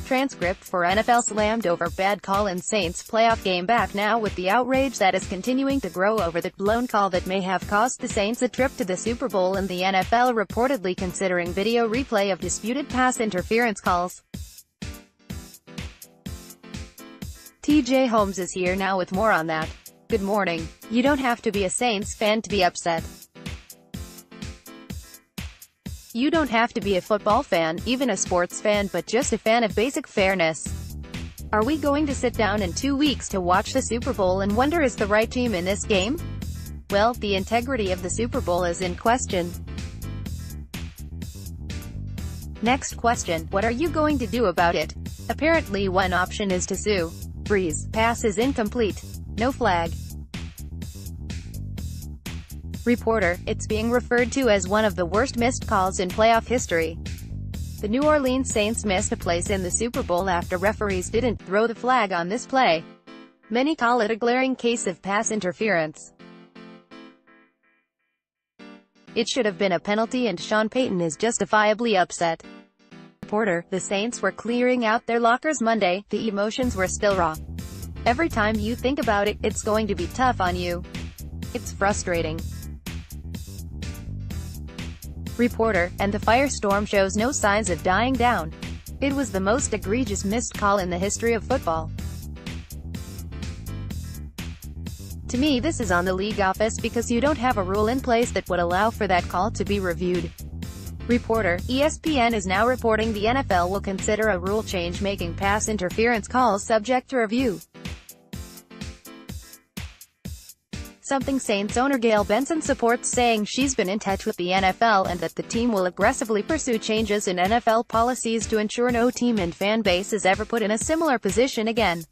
Transcript for NFL slammed over bad call in Saints playoff game back now with the outrage that is continuing to grow over that blown call that may have cost the Saints a trip to the Super Bowl, and the NFL reportedly considering video replay of disputed pass interference calls. TJ Holmes is here now with more on that. Good morning. You don't have to be a Saints fan to be upset. You don't have to be a football fan, even a sports fan, but just a fan of basic fairness. Are we going to sit down in 2 weeks to watch the Super Bowl and wonder is the right team in this game? Well, the integrity of the Super Bowl is in question. Next question, what are you going to do about it? Apparently one option is to sue. Breeze, pass is incomplete. No flag. Reporter, it's being referred to as one of the worst missed calls in playoff history. The New Orleans Saints missed a place in the Super Bowl after referees didn't throw the flag on this play. Many call it a glaring case of pass interference. It should have been a penalty and Sean Payton is justifiably upset. Reporter, the Saints were clearing out their lockers Monday, the emotions were still raw. Every time you think about it, it's going to be tough on you. It's frustrating. Reporter, and the firestorm shows no signs of dying down. It was the most egregious missed call in the history of football. To me, this is on the league office because you don't have a rule in place that would allow for that call to be reviewed. Reporter, ESPN is now reporting the NFL will consider a rule change making pass interference calls subject to review. Something Saints owner Gail Benson supports, saying she's been in touch with the NFL and that the team will aggressively pursue changes in NFL policies to ensure no team and fan base is ever put in a similar position again.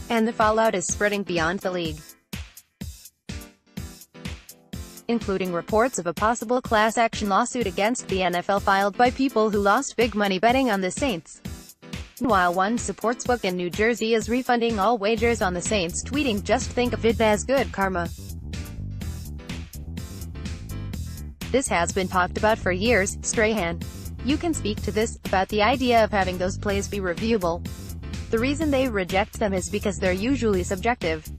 And the fallout is spreading beyond the league, including reports of a possible class action lawsuit against the NFL filed by people who lost big money betting on the Saints. While one sportsbook in New Jersey is refunding all wagers on the Saints, tweeting, "Just think of it as good karma." This has been talked about for years. Strahan, you can speak to this, about the idea of having those plays be reviewable. The reason they reject them is because they're usually subjective.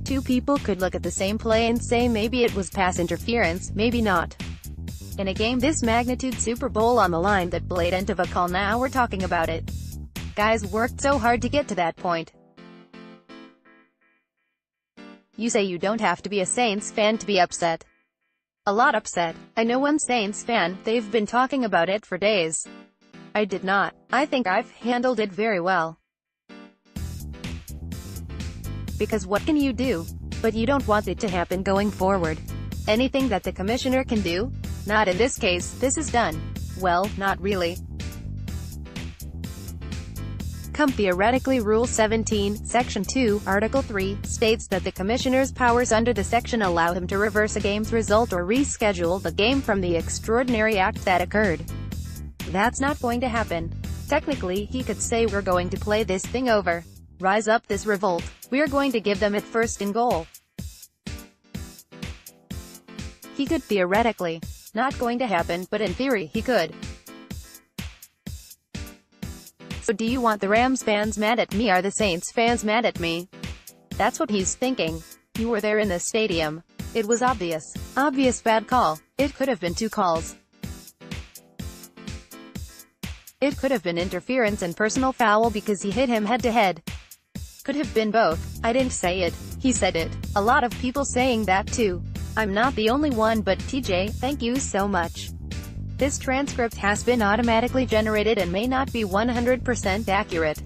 Two people could look at the same play and say maybe it was pass interference, maybe not. In a game this magnitude, Super Bowl on the line, that blatant of a call, now we're talking about it. Guys worked so hard to get to that point. You say you don't have to be a Saints fan to be upset. A lot upset. I know one Saints fan, they've been talking about it for days. I did not. I think I've handled it very well. Because what can you do? But you don't want it to happen going forward. Anything that the commissioner can do? Not in this case. This is done. Well, not really. Theoretically, Rule 17, Section 2, Article 3, states that the commissioner's powers under the section allow him to reverse a game's result or reschedule the game from the extraordinary act that occurred. That's not going to happen. Technically, he could say, "We're going to play this thing over. Rise up this revolt. We're going to give them it first and goal." He could theoretically. Not going to happen, but in theory, he could. So do you want the Rams fans mad at me? Are the Saints fans mad at me? That's what he's thinking. You were there in the stadium. It was obvious. Obvious bad call. It could have been two calls. It could have been interference and personal foul because he hit him head to head. Could have been both. I didn't say it. He said it. A lot of people saying that too. I'm not the only one, but TJ, thank you so much. This transcript has been automatically generated and may not be 100% accurate.